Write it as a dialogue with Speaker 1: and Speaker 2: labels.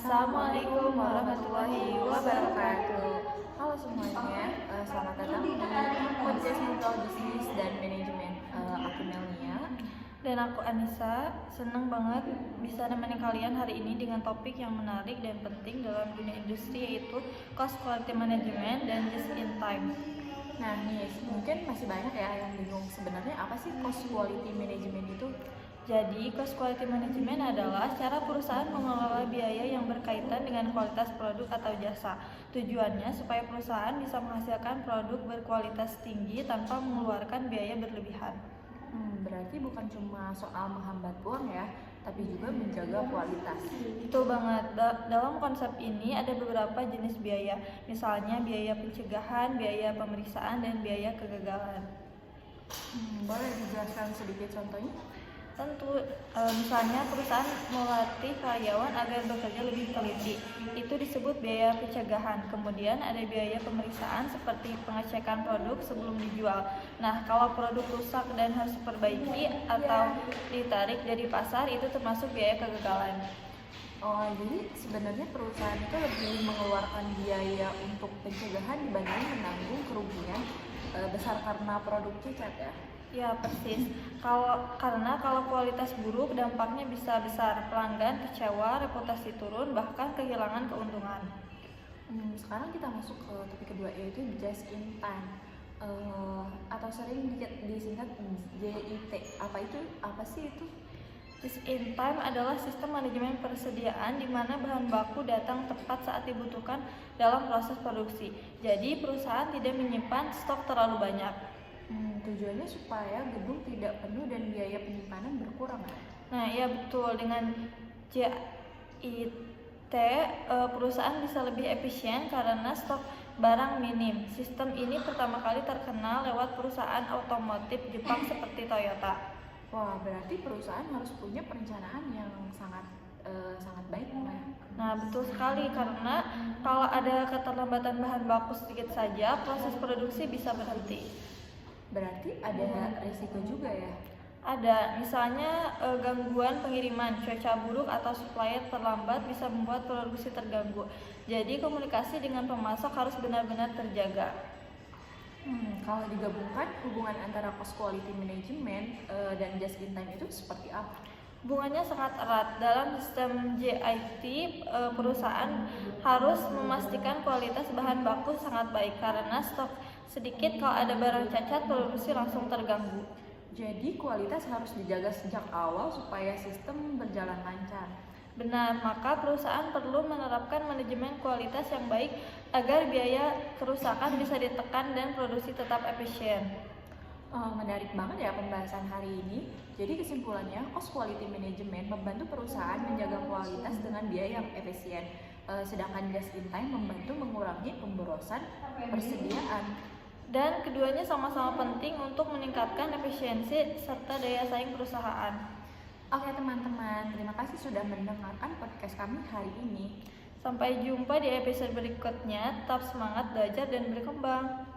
Speaker 1: Assalamualaikum warahmatullahi wabarakatuh. Halo semuanya, selamat datang di podcast Mutual Bisnis dan Manajemen. Aku Melnia
Speaker 2: Dan aku Anissa. Senang banget bisa nemenin kalian hari ini dengan topik yang menarik dan penting dalam dunia industri, yaitu Cost Quality Management dan Just in Time.
Speaker 1: Nah nih, mungkin masih banyak ya yang bingung sebenarnya apa sih Cost Quality Management itu?
Speaker 2: Jadi, Cost Quality Management adalah cara perusahaan mengelola biaya yang berkaitan dengan kualitas produk atau jasa. Tujuannya supaya perusahaan bisa menghasilkan produk berkualitas tinggi tanpa mengeluarkan biaya berlebihan.
Speaker 1: Berarti bukan cuma soal menghambat uang ya, tapi juga menjaga kualitas.
Speaker 2: Betul banget. Dalam konsep ini ada beberapa jenis biaya, misalnya biaya pencegahan, biaya pemeriksaan, dan biaya kegagalan.
Speaker 1: Boleh dijelaskan sedikit contohnya?
Speaker 2: Tentu, misalnya perusahaan melatih karyawan agar bekerja lebih teliti, itu disebut biaya pencegahan. Kemudian ada biaya pemeriksaan seperti pengecekan produk sebelum dijual. Nah, kalau produk rusak dan harus diperbaiki atau ditarik dari pasar, itu termasuk biaya kegagalan.
Speaker 1: Oh, jadi sebenarnya perusahaan itu lebih mengeluarkan biaya untuk pencegahan dibanding menanggung kerugian besar karena produk cacat ya?
Speaker 2: Ya, persis. Karena kalau kualitas buruk, dampaknya bisa besar. Pelanggan kecewa, reputasi turun, bahkan kehilangan keuntungan.
Speaker 1: Sekarang kita masuk ke topik kedua, yaitu just in time, atau sering disingkat JIT. Apa sih itu?
Speaker 2: Just in time adalah sistem manajemen persediaan di mana bahan baku datang tepat saat dibutuhkan dalam proses produksi. Jadi perusahaan tidak menyimpan stok terlalu banyak.
Speaker 1: Tujuannya supaya gedung tidak penuh dan biaya penyimpanan berkurang.
Speaker 2: Nah, iya betul. Dengan JIT, perusahaan bisa lebih efisien karena stok barang minim. Sistem ini pertama kali terkenal lewat perusahaan otomotif Jepang seperti Toyota.
Speaker 1: Wah, berarti perusahaan harus punya perencanaan yang sangat baik ya.
Speaker 2: Nah, betul sekali, karena kalau ada keterlambatan bahan baku sedikit saja, proses produksi bisa berhenti.
Speaker 1: Berarti ada risiko juga ya?
Speaker 2: Ada, misalnya gangguan pengiriman, cuaca buruk, atau supplier terlambat bisa membuat produksi terganggu. Jadi komunikasi dengan pemasok harus benar-benar terjaga.
Speaker 1: Kalau digabungkan, hubungan antara cost quality management dan just in time itu seperti apa?
Speaker 2: Hubungannya sangat erat. Dalam sistem JIT, perusahaan harus memastikan kualitas bahan baku sangat baik karena stok sedikit. Kalau ada barang cacat, produksi langsung terganggu.
Speaker 1: Jadi kualitas harus dijaga sejak awal supaya sistem berjalan lancar.
Speaker 2: Benar, maka perusahaan perlu menerapkan manajemen kualitas yang baik agar biaya kerusakan bisa ditekan dan produksi tetap efisien.
Speaker 1: Menarik banget ya pembahasan hari ini. Jadi kesimpulannya, cost quality management membantu perusahaan menjaga kualitas dengan biaya yang efisien, sedangkan just in time membantu mengurangi pemborosan persediaan.
Speaker 2: Dan keduanya sama-sama penting untuk meningkatkan efisiensi serta daya saing perusahaan.
Speaker 1: Oke teman-teman, terima kasih sudah mendengarkan podcast kami hari ini.
Speaker 2: Sampai jumpa di episode berikutnya. Tetap semangat belajar dan berkembang.